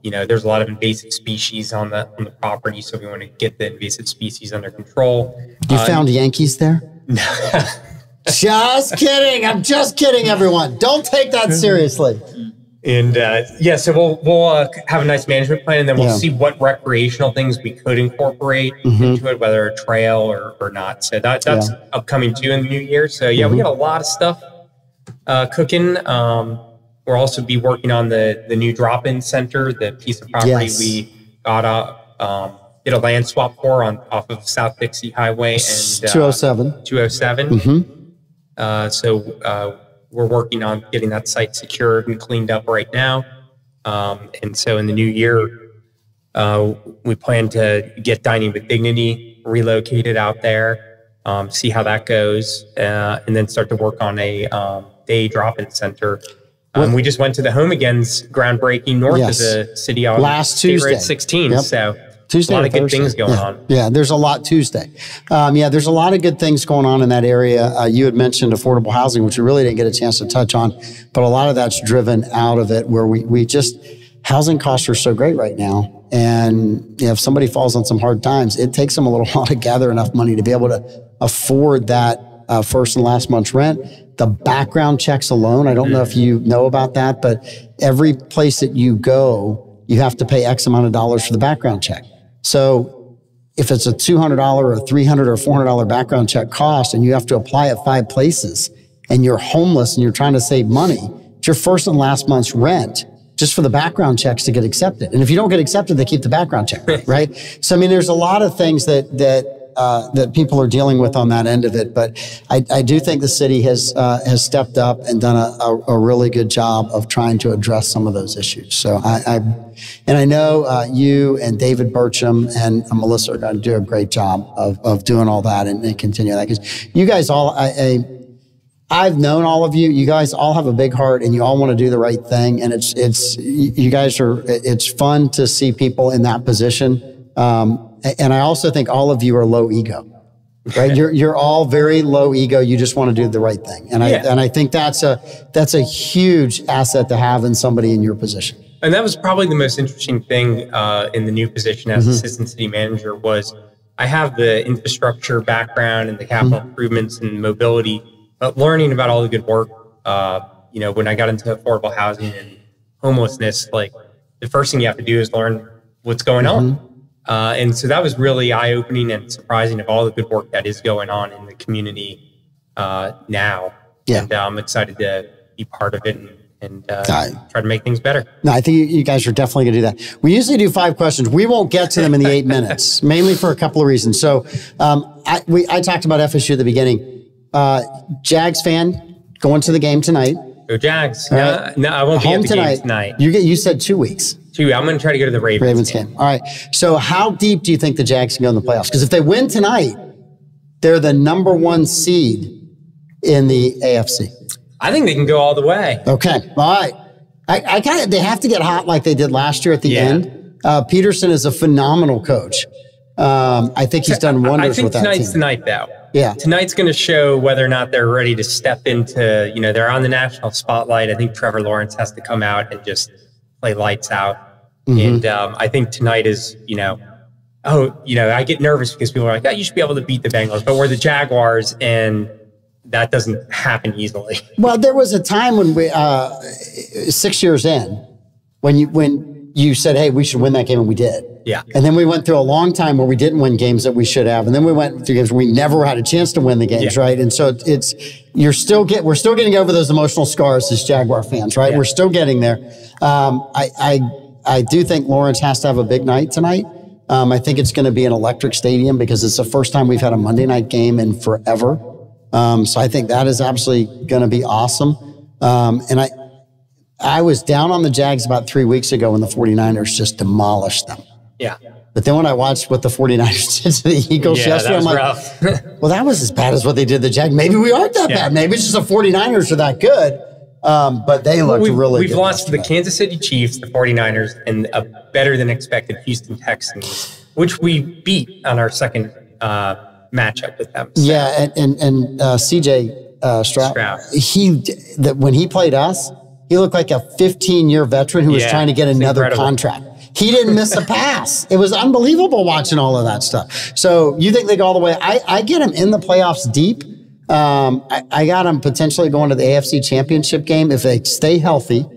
There's a lot of invasive species on the property, so we want to get the invasive species under control. You found Yankees there? Just kidding. I'm just kidding, everyone. Don't take that seriously. And so we'll have a nice management plan, and then we'll see what recreational things we could incorporate into it, whether a trail or not. So that's upcoming too in the new year. So we got a lot of stuff cooking. We'll also be working on the new drop-in center, the piece of property we got did a land swap for off of South Dixie Highway and 207. 207. So we're working on getting that site secured and cleaned up right now. And so in the new year, we plan to get Dining with Dignity relocated out there, see how that goes, and then start to work on a day drop-in center. We just went to the Home Again's groundbreaking north of the city on last Tuesday. State Road 16. Yep. So Tuesday. A lot of good Thursday. things going on. Yeah, there's a lot Tuesday. There's a lot of good things going on in that area. You had mentioned affordable housing, which we really didn't get a chance to touch on, but a lot of that's driven out of it where we just, housing costs are so great right now. And if somebody falls on some hard times, it takes them a little while to gather enough money to be able to afford that first and last month's rent. The background checks alone, I don't know if you know about that, but every place that you go, you have to pay X amount of dollars for the background check. So if it's a $200 or $300 or $400 background check cost and you have to apply at 5 places and you're homeless and you're trying to save money, it's your first and last month's rent just for the background checks to get accepted. And if you don't get accepted, they keep the background check, right? So, I mean, there's a lot of things that people are dealing with on that end of it. But I do think the city has stepped up and done a really good job of trying to address some of those issues. So I know you and David Burcham and Melissa are going to do a great job of doing all that and continue that. Because you guys all, I've known all of you. You guys all have a big heart and you all want to do the right thing. And it's fun to see people in that position. And I also think all of you are low ego, right? You're all very low ego. You just want to do the right thing. And I think that's a huge asset to have in somebody in your position. And that was probably the most interesting thing in the new position as assistant city manager was I have the infrastructure background and the capital improvements and mobility, but learning about all the good work, when I got into affordable housing and homelessness, like the first thing you have to do is learn what's going on. And so that was really eye-opening and surprising of all the good work that is going on in the community now. Yeah. And I'm excited to be part of it and try to make things better. No, I think you guys are definitely going to do that. We usually do 5 questions. We won't get to them in the 8 minutes, mainly for a couple of reasons. So I talked about FSU at the beginning. Jags fan, going to the game tonight. Go Jags. No, I won't be at the game tonight. You said 2 weeks. I'm going to try to go to the Ravens game. All right. So how deep do you think the Jags can go in the playoffs? Because if they win tonight, they're the #1 seed in the AFC. I think they can go all the way. Okay. All right. They have to get hot like they did last year at the end. Peterson is a phenomenal coach. I think he's done wonders with that team. I think tonight's the night, though. Yeah. Tonight's going to show whether or not they're ready to step into, they're on the national spotlight. I think Trevor Lawrence has to come out and just play lights out. And I think tonight is, I get nervous because people are like, you should be able to beat the Bengals, but we're the Jaguars and that doesn't happen easily. Well, there was a time when we, 6 years in, when you said, hey, we should win that game, and we did. Yeah. And then we went through a long time where we didn't win games that we should have. And then we went through games where we never had a chance to win the games, right? And so we're still getting over those emotional scars as Jaguar fans, right? Yeah. We're still getting there. I do think Lawrence has to have a big night tonight. I think it's going to be an electric stadium because it's the first time we've had a Monday night game in forever. So I think that is absolutely going to be awesome. And I was down on the Jags about 3 weeks ago when the 49ers just demolished them. Yeah. But then when I watched what the 49ers did to the Eagles yesterday, I'm like, rough. Well, that was as bad as what they did to the Jags. Maybe we aren't that bad. Maybe it's just the 49ers are that good. But they looked really good. We've lost to the Kansas City Chiefs, the 49ers, and a better than expected Houston Texans, which we beat on our second matchup with them. So. Yeah, and CJ Stroud, when he played us, he looked like a 15-year veteran who was trying to get another contract. He didn't miss a pass. It was unbelievable watching all of that stuff. So you think they go all the way? I get him in the playoffs deep. I got them potentially going to the AFC Championship game if they stay healthy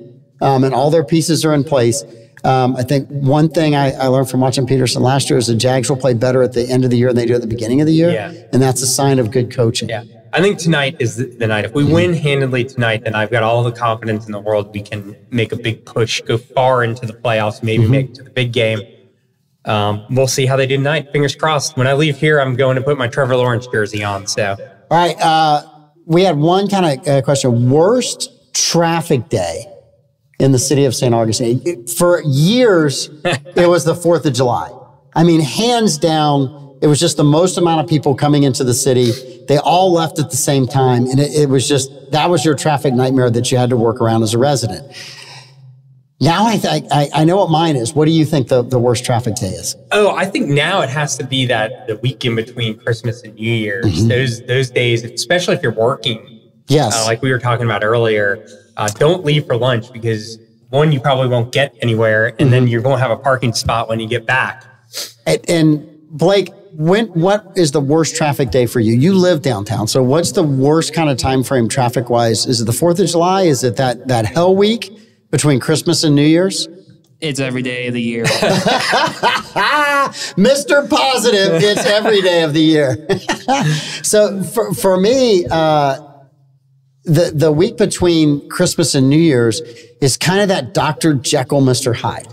and all their pieces are in place. I think one thing I learned from watching Peterson last year is the Jags will play better at the end of the year than they do at the beginning of the year. Yeah. And that's a sign of good coaching. Yeah. I think tonight is the night. If we win handedly tonight, then I've got all the confidence in the world we can make a big push, go far into the playoffs, maybe make it to the big game. We'll see how they do tonight. Fingers crossed. When I leave here, I'm going to put my Trevor Lawrence jersey on. So, all right. We had one kind of question. Worst traffic day in the city of St. Augustine. For years, it was the 4th of July. I mean, hands down, it was just the most amount of people coming into the city. They all left at the same time. And it was just, that was your traffic nightmare that you had to work around as a resident. Now I know what mine is. What do you think the worst traffic day is? Oh, I think now it has to be the week in between Christmas and New Year's. Those days, especially if you're working. Yes. Like we were talking about earlier, don't leave for lunch because one, you probably won't get anywhere, and then you're going to have a parking spot when you get back. And Blake, what is the worst traffic day for you? You live downtown, so what's the worst kind of time frame traffic wise? Is it the 4th of July? Is it that hell week between Christmas and New Year's? It's every day of the year. Mr. Positive, it's every day of the year. So for me, the week between Christmas and New Year's is kind of that Dr. Jekyll, Mr. Hyde.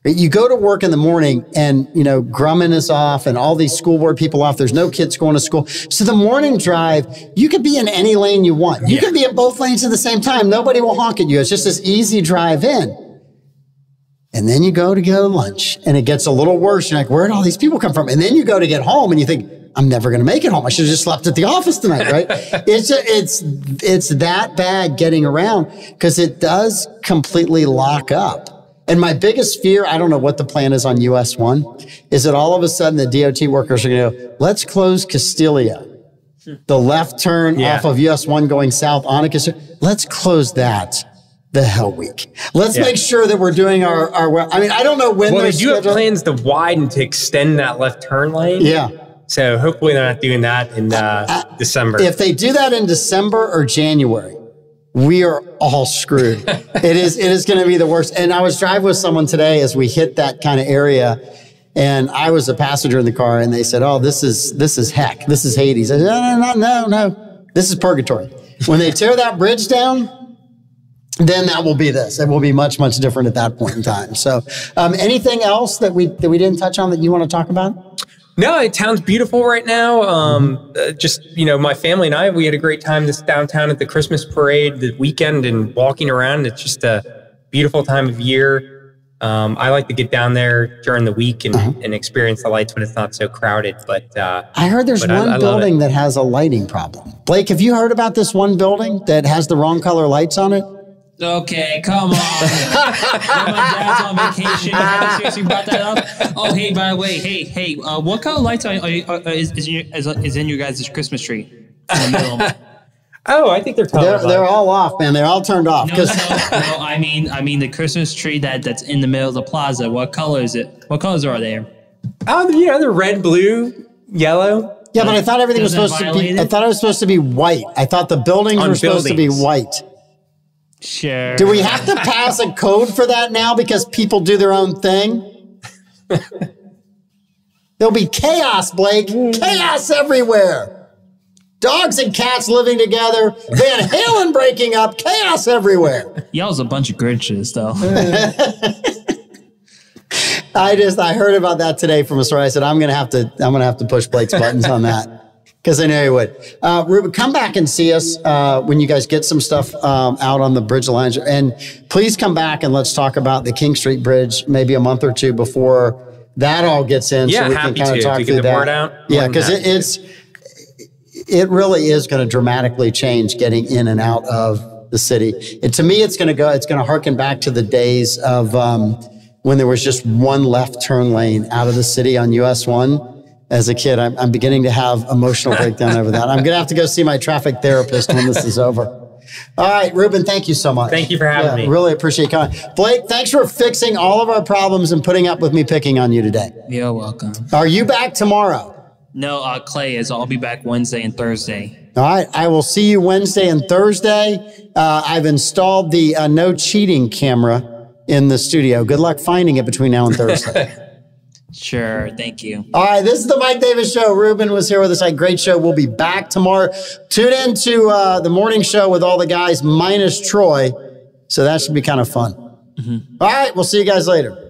You go to work in the morning and, Grumman is off and all these school board people off. There's no kids going to school. So the morning drive, you could be in any lane you want. You can be in both lanes at the same time. Nobody will honk at you. It's just this easy drive in. And then you go to lunch and it gets a little worse. You're like, where did all these people come from? And then you go to get home and you think, I'm never going to make it home. I should have just slept at the office tonight, right? It's that bad getting around because it does completely lock up. And my biggest fear, I don't know what the plan is on US 1, is that all of a sudden the DOT workers are going to go, let's close Castilia. The left turn off of US 1 going south on Castilia. Let's close that the hell week. Let's make sure that we're doing our I mean, I don't know when they do have plans to widen to extend that left turn lane. Yeah. So hopefully they're not doing that in December. If they do that in December or January, we are all screwed. It is going to be the worst. And I was driving with someone today as we hit that kind of area, and I was a passenger in the car, and they said, "Oh, this is heck. This is Hades." I said, "No. This is purgatory. When they tear that bridge down, then that will be this. It will be much, much different at that point in time." So, anything else that we didn't touch on that you want to talk about? No, town's beautiful right now. Just, my family and I, we had a great time this downtown at the Christmas parade, the weekend, and walking around. It's just a beautiful time of year. I like to get down there during the week and experience the lights when it's not so crowded. But I heard there's one building that has a lighting problem. Blake, have you heard about this one building that has the wrong color lights on it? Okay, come on. My dad's on vacation. You haven't seriously brought that up? Oh, hey, by the way, hey, what color lights is in your guys' Christmas tree in the middle? Oh, I think they're all off, man. They're all turned off. No, I mean the Christmas tree that's in the middle of the plaza. What color is it? What colors are there? Oh, they're red, blue, yellow. Yeah, but I thought everything was supposed to be. I thought it was supposed to be white. I thought the buildings were supposed to be white. Sure. Do we have to pass a code for that now because people do their own thing? There'll be chaos, Blake. Chaos everywhere. Dogs and cats living together. Van Halen breaking up. Chaos everywhere. Y'all's a bunch of Grinches, though. I heard about that today from a story. I said I'm gonna have to push Blake's buttons on that. Because I know you would. Ruben, come back and see us when you guys get some stuff out on the Bridge Alliance. And please come back and let's talk about the King Street Bridge maybe a month or two before that all gets in. Yeah, so we happy can kind of talk to through get the that. word out. Yeah, because it really is going to dramatically change getting in and out of the city. To me, it's going to harken back to the days of when there was just one left turn lane out of the city on US 1. As a kid, I'm beginning to have emotional breakdown over that. I'm going to have to go see my traffic therapist when this is over. All right, Ruben, thank you so much. Thank you for having me. Really appreciate coming. Blake, thanks for fixing all of our problems and putting up with me picking on you today. You're welcome. Are you back tomorrow? No, Clay is. I'll be back Wednesday and Thursday. All right, I will see you Wednesday and Thursday. I've installed the no cheating camera in the studio. Good luck finding it between now and Thursday. Sure. Thank you. All right. This is the Mike Davis Show. Ruben was here with us. Great show. We'll be back tomorrow. Tune in to the morning show with all the guys minus Troy. So that should be kind of fun. All right. We'll see you guys later.